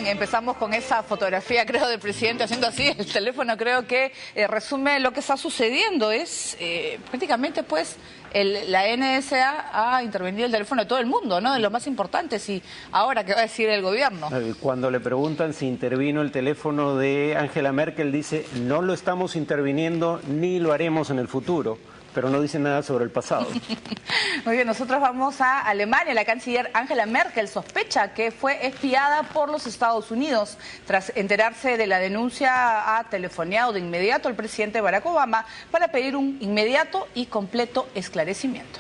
Bien, empezamos con esa fotografía, creo, del presidente haciendo así el teléfono. Creo que resume lo que está sucediendo. Es prácticamente, pues, la NSA ha intervenido el teléfono de todo el mundo, ¿no? De los más importantes. Y ahora, ¿qué va a decir el gobierno? Cuando le preguntan si intervino el teléfono de Angela Merkel, dice, no lo estamos interviniendo ni lo haremos en el futuro. Pero no dice nada sobre el pasado. Muy bien, nosotros vamos a Alemania. La canciller Angela Merkel sospecha que fue espiada por los Estados Unidos. Tras enterarse de la denuncia, ha telefoneado de inmediato al presidente Barack Obama para pedir un inmediato y completo esclarecimiento.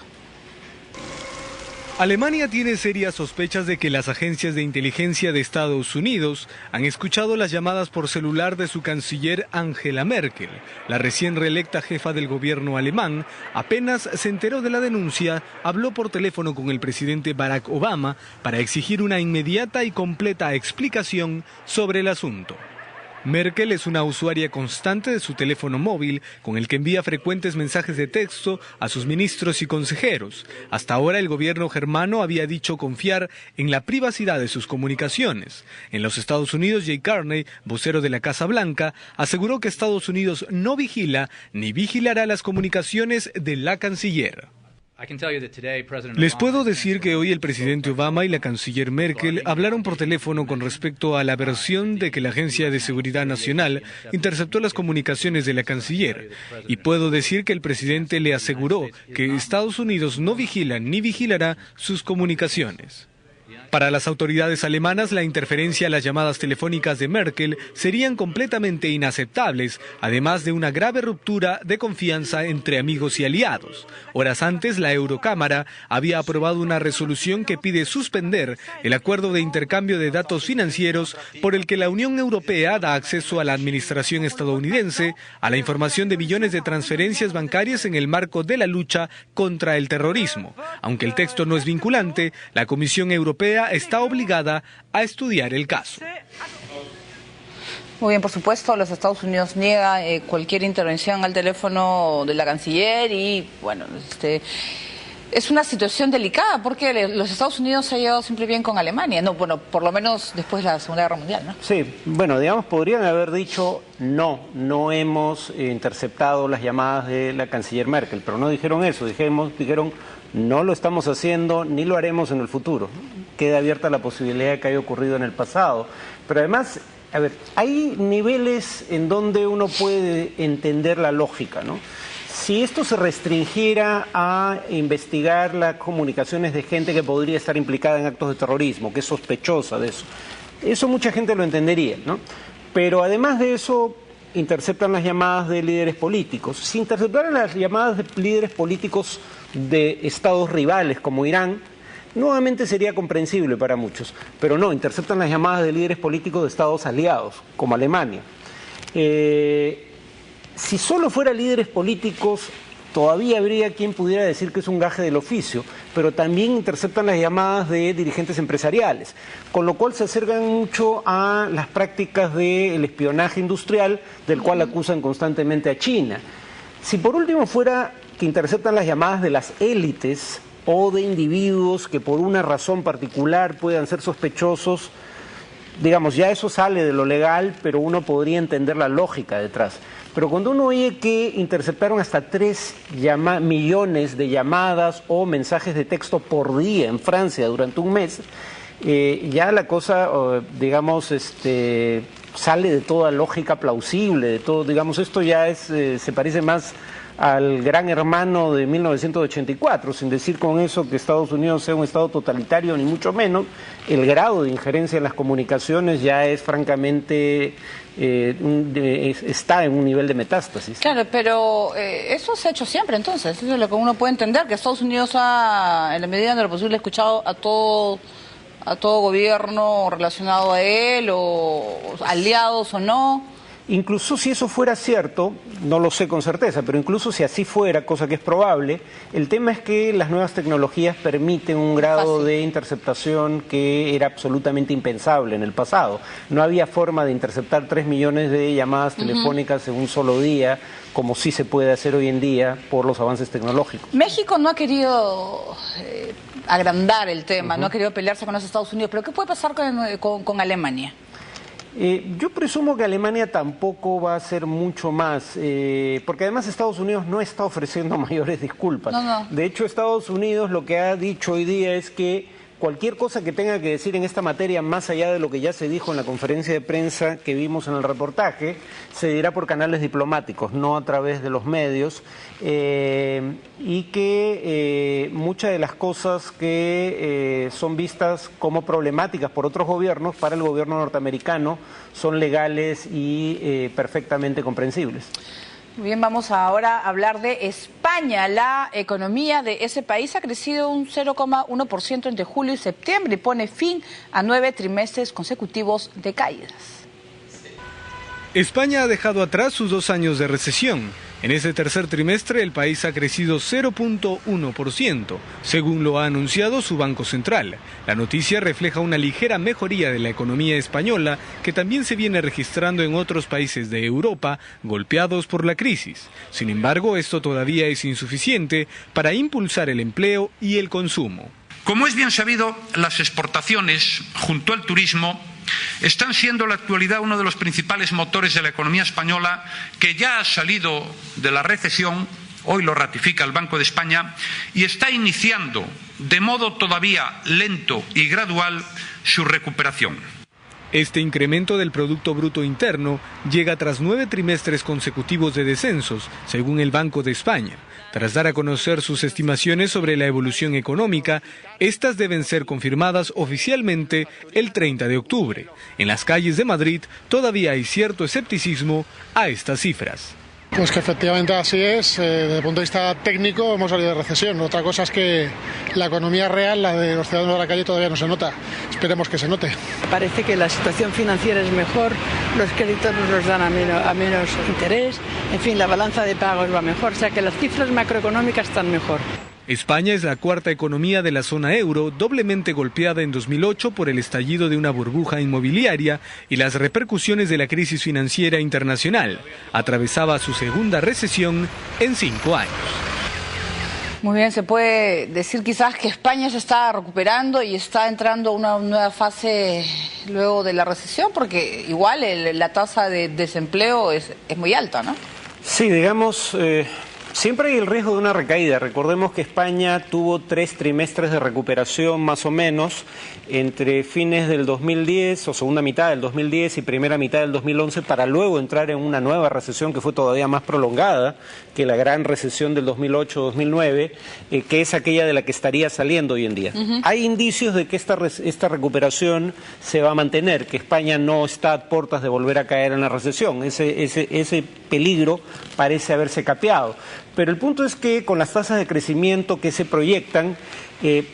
Alemania tiene serias sospechas de que las agencias de inteligencia de Estados Unidos han escuchado las llamadas por celular de su canciller Angela Merkel. La recién reelecta jefa del gobierno alemán apenas se enteró de la denuncia, habló por teléfono con el presidente Barack Obama para exigir una inmediata y completa explicación sobre el asunto. Merkel es una usuaria constante de su teléfono móvil, con el que envía frecuentes mensajes de texto a sus ministros y consejeros. Hasta ahora el gobierno germano había dicho confiar en la privacidad de sus comunicaciones. En los Estados Unidos, Jay Carney, vocero de la Casa Blanca, aseguró que Estados Unidos no vigila ni vigilará las comunicaciones de la canciller. Les puedo decir que hoy el presidente Obama y la canciller Merkel hablaron por teléfono con respecto a la versión de que la Agencia de Seguridad Nacional interceptó las comunicaciones de la canciller. Y puedo decir que el presidente le aseguró que Estados Unidos no vigila ni vigilará sus comunicaciones. Para las autoridades alemanas, la interferencia a las llamadas telefónicas de Merkel serían completamente inaceptables, además de una grave ruptura de confianza entre amigos y aliados. Horas antes, la Eurocámara había aprobado una resolución que pide suspender el acuerdo de intercambio de datos financieros por el que la Unión Europea da acceso a la administración estadounidense a la información de millones de transferencias bancarias en el marco de la lucha contra el terrorismo. Aunque el texto no es vinculante, la Comisión Europea está obligada a estudiar el caso. Muy bien, por supuesto, los Estados Unidos niega cualquier intervención al teléfono de la canciller y, bueno, es una situación delicada porque los Estados Unidos se ha llevado siempre bien con Alemania, no, bueno, por lo menos después de la Segunda Guerra Mundial, ¿no? Sí, bueno, digamos, podrían haber dicho no hemos interceptado las llamadas de la canciller Merkel, pero no dijeron eso, dijeron no lo estamos haciendo ni lo haremos en el futuro. Queda abierta la posibilidad de que haya ocurrido en el pasado. Pero además, a ver, hay niveles en donde uno puede entender la lógica, ¿no? Si esto se restringiera a investigar las comunicaciones de gente que podría estar implicada en actos de terrorismo, que es sospechosa de eso mucha gente lo entendería, ¿no? Pero además de eso, interceptan las llamadas de líderes políticos. Si interceptaran las llamadas de líderes políticos de estados rivales como Irán, nuevamente sería comprensible para muchos, pero no, interceptan las llamadas de líderes políticos de estados aliados, como Alemania. Si solo fuera líderes políticos, todavía habría quien pudiera decir que es un gaje del oficio, pero también interceptan las llamadas de dirigentes empresariales, con lo cual se acercan mucho a las prácticas del espionaje industrial, del cual acusan constantemente a China. Si por último fuera que interceptan las llamadas de las élites o de individuos que por una razón particular puedan ser sospechosos, digamos, ya eso sale de lo legal, pero uno podría entender la lógica detrás. Pero cuando uno oye que interceptaron hasta 3 millones de llamadas o mensajes de texto por día en Francia durante un mes, ya la cosa, digamos, sale de toda lógica plausible, de todo, digamos, esto ya se parece más al Gran Hermano de 1984, sin decir con eso que Estados Unidos sea un estado totalitario, ni mucho menos. El grado de injerencia en las comunicaciones ya es francamente, está en un nivel de metástasis. Claro, pero eso se ha hecho siempre entonces, eso es lo que uno puede entender, que Estados Unidos ha, en la medida de lo posible, escuchado a todo gobierno relacionado a él, o aliados o no. Incluso si eso fuera cierto, no lo sé con certeza, pero incluso si así fuera, cosa que es probable, el tema es que las nuevas tecnologías permiten un grado de interceptación que era absolutamente impensable en el pasado. No había forma de interceptar 3 millones de llamadas telefónicas en un solo día, como sí se puede hacer hoy en día por los avances tecnológicos. México no ha querido agrandar el tema, no ha querido pelearse con los Estados Unidos, pero ¿qué puede pasar con Alemania? Yo presumo que Alemania tampoco va a hacer mucho más, porque además Estados Unidos no está ofreciendo mayores disculpas. No. De hecho, Estados Unidos lo que ha dicho hoy día es que cualquier cosa que tenga que decir en esta materia, más allá de lo que ya se dijo en la conferencia de prensa que vimos en el reportaje, se dirá por canales diplomáticos, no a través de los medios, y que muchas de las cosas que son vistas como problemáticas por otros gobiernos, para el gobierno norteamericano, son legales y perfectamente comprensibles. Muy bien, vamos ahora a hablar de España. La economía de ese país ha crecido un 0,1% entre julio y septiembre y pone fin a 9 trimestres consecutivos de caídas. España ha dejado atrás sus 2 años de recesión. En ese tercer trimestre el país ha crecido 0,1%, según lo ha anunciado su Banco Central. La noticia refleja una ligera mejoría de la economía española que también se viene registrando en otros países de Europa golpeados por la crisis. Sin embargo, esto todavía es insuficiente para impulsar el empleo y el consumo. Como es bien sabido, las exportaciones, junto al turismo, están siendo en la actualidad uno de los principales motores de la economía española, que ya ha salido de la recesión, hoy lo ratifica el Banco de España, y está iniciando, de modo todavía lento y gradual, su recuperación. Este incremento del Producto Bruto Interno llega tras 9 trimestres consecutivos de descensos, según el Banco de España. Tras dar a conocer sus estimaciones sobre la evolución económica, estas deben ser confirmadas oficialmente el 30 de octubre. En las calles de Madrid todavía hay cierto escepticismo a estas cifras. Pues que efectivamente así es, desde el punto de vista técnico hemos salido de recesión. Otra cosa es que la economía real, la de los ciudadanos de la calle, todavía no se nota. Esperemos que se note. Parece que la situación financiera es mejor, los créditos nos los dan a menos interés, en fin, la balanza de pagos va mejor, o sea que las cifras macroeconómicas están mejor. España es la cuarta economía de la zona euro, doblemente golpeada en 2008 por el estallido de una burbuja inmobiliaria y las repercusiones de la crisis financiera internacional. Atravesaba su segunda recesión en 5 años. Muy bien, se puede decir quizás que España se está recuperando y está entrando a una nueva fase luego de la recesión, porque igual la tasa de desempleo es muy alta, ¿no? Sí, digamos... Siempre hay el riesgo de una recaída. Recordemos que España tuvo 3 trimestres de recuperación más o menos entre fines del 2010 o segunda mitad del 2010 y primera mitad del 2011 para luego entrar en una nueva recesión que fue todavía más prolongada que la gran recesión del 2008-2009, que es aquella de la que estaría saliendo hoy en día. Hay indicios de que esta recuperación se va a mantener, que España no está a puertas de volver a caer en la recesión. Ese peligro parece haberse capeado. Pero el punto es que con las tasas de crecimiento que se proyectan,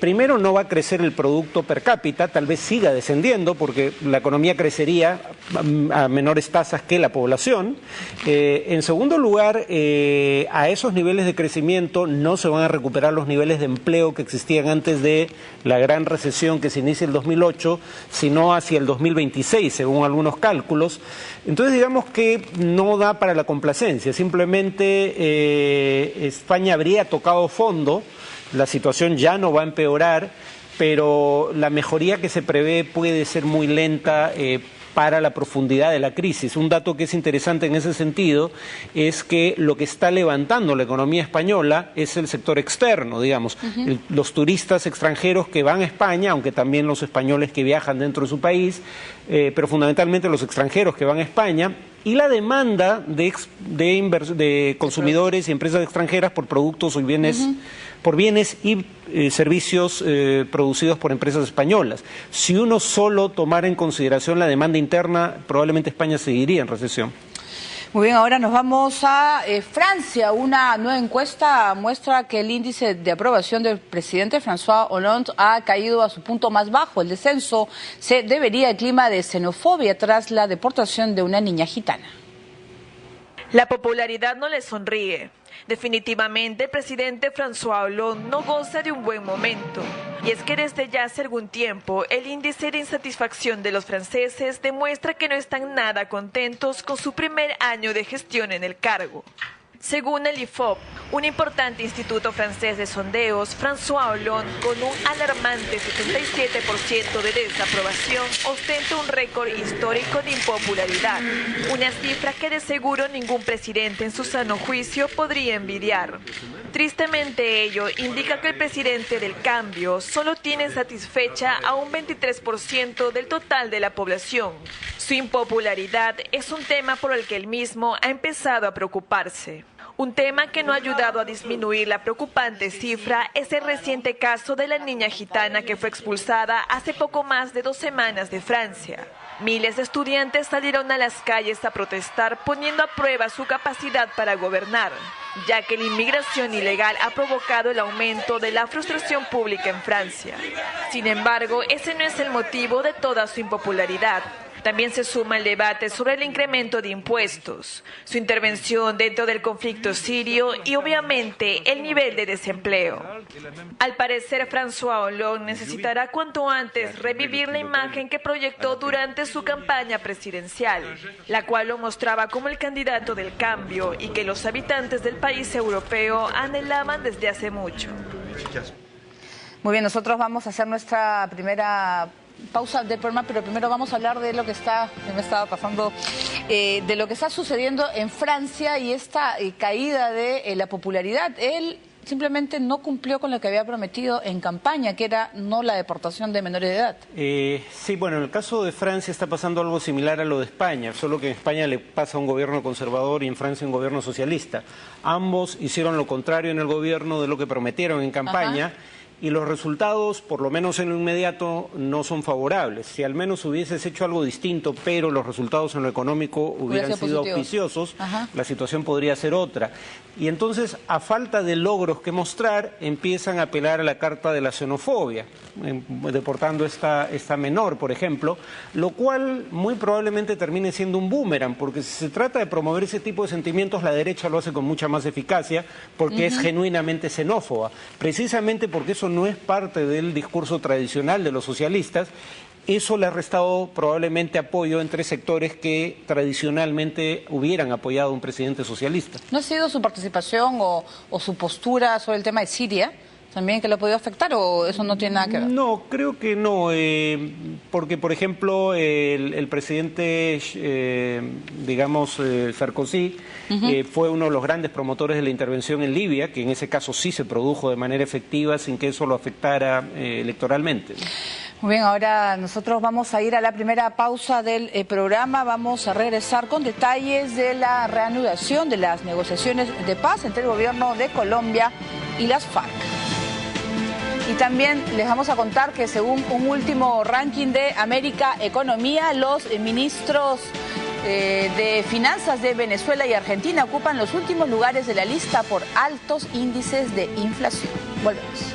primero no va a crecer el producto per cápita, tal vez siga descendiendo porque la economía crecería a menores tasas que la población. En segundo lugar, a esos niveles de crecimiento no se van a recuperar los niveles de empleo que existían antes de la gran recesión que se inicia en el 2008, sino hacia el 2026, según algunos cálculos. Entonces digamos que no da para la complacencia, simplemente España habría tocado fondo. La situación ya no va a empeorar, pero la mejoría que se prevé puede ser muy lenta para la profundidad de la crisis. Un dato que es interesante en ese sentido es que lo que está levantando la economía española es el sector externo, digamos, los turistas extranjeros que van a España, aunque también los españoles que viajan dentro de su país, pero fundamentalmente los extranjeros que van a España, y la demanda de consumidores y empresas extranjeras por productos y bienes, por bienes y servicios producidos por empresas españolas. Si uno solo tomara en consideración la demanda interna, probablemente España seguiría en recesión. Muy bien, ahora nos vamos a Francia. Una nueva encuesta muestra que el índice de aprobación del presidente François Hollande ha caído a su punto más bajo. El descenso se debería al clima de xenofobia tras la deportación de una niña gitana. La popularidad no le sonríe. Definitivamente el presidente François Hollande no goza de un buen momento. Y es que desde ya hace algún tiempo el índice de insatisfacción de los franceses demuestra que no están nada contentos con su primer año de gestión en el cargo. Según el IFOP, un importante instituto francés de sondeos, François Hollande, con un alarmante 77% de desaprobación, ostenta un récord histórico de impopularidad, una cifra que de seguro ningún presidente en su sano juicio podría envidiar. Tristemente ello indica que el presidente del cambio solo tiene satisfecha a un 23% del total de la población. Su impopularidad es un tema por el que él mismo ha empezado a preocuparse. Un tema que no ha ayudado a disminuir la preocupante cifra es el reciente caso de la niña gitana que fue expulsada hace poco más de 2 semanas de Francia. Miles de estudiantes salieron a las calles a protestar poniendo a prueba su capacidad para gobernar, ya que la inmigración ilegal ha provocado el aumento de la frustración pública en Francia. Sin embargo, ese no es el motivo de toda su impopularidad. También se suma el debate sobre el incremento de impuestos, su intervención dentro del conflicto sirio y obviamente el nivel de desempleo. Al parecer, François Hollande necesitará cuanto antes revivir la imagen que proyectó durante su campaña presidencial, la cual lo mostraba como el candidato del cambio y que los habitantes del país europeo anhelaban desde hace mucho. Muy bien, nosotros vamos a hacer nuestra primera pausa del programa, pero primero vamos a hablar de lo que me estaba pasando, de lo que está sucediendo en Francia y esta caída de la popularidad. Él simplemente no cumplió con lo que había prometido en campaña, que era no la deportación de menores de edad. Sí, bueno, en el caso de Francia está pasando algo similar a lo de España, solo que en España le pasa a un gobierno conservador y en Francia un gobierno socialista. Ambos hicieron lo contrario en el gobierno de lo que prometieron en campaña. Ajá. Y los resultados, por lo menos en lo inmediato, no son favorables. Si al menos hubieses hecho algo distinto, pero los resultados en lo económico hubieran sido auspiciosos, la situación podría ser otra. Y entonces, a falta de logros que mostrar, empiezan a apelar a la carta de la xenofobia, deportando esta menor, por ejemplo, lo cual muy probablemente termine siendo un boomerang, porque si se trata de promover ese tipo de sentimientos, la derecha lo hace con mucha más eficacia, porque es genuinamente xenófoba, precisamente porque eso no es parte del discurso tradicional de los socialistas. Eso le ha restado probablemente apoyo entre sectores que tradicionalmente hubieran apoyado a un presidente socialista. ¿No ha sido su participación o su postura sobre el tema de Siria también que lo ha podido afectar o eso no tiene nada que ver? No, creo que no, porque por ejemplo el presidente, Sarkozy, fue uno de los grandes promotores de la intervención en Libia, que en ese caso sí se produjo de manera efectiva sin que eso lo afectara electoralmente. Muy bien, ahora nosotros vamos a ir a la primera pausa del programa. Vamos a regresar con detalles de la reanudación de las negociaciones de paz entre el gobierno de Colombia y las FARC. Y también les vamos a contar que según un último ranking de América Economía, los ministros de Finanzas de Venezuela y Argentina ocupan los últimos lugares de la lista por altos índices de inflación. Volvemos.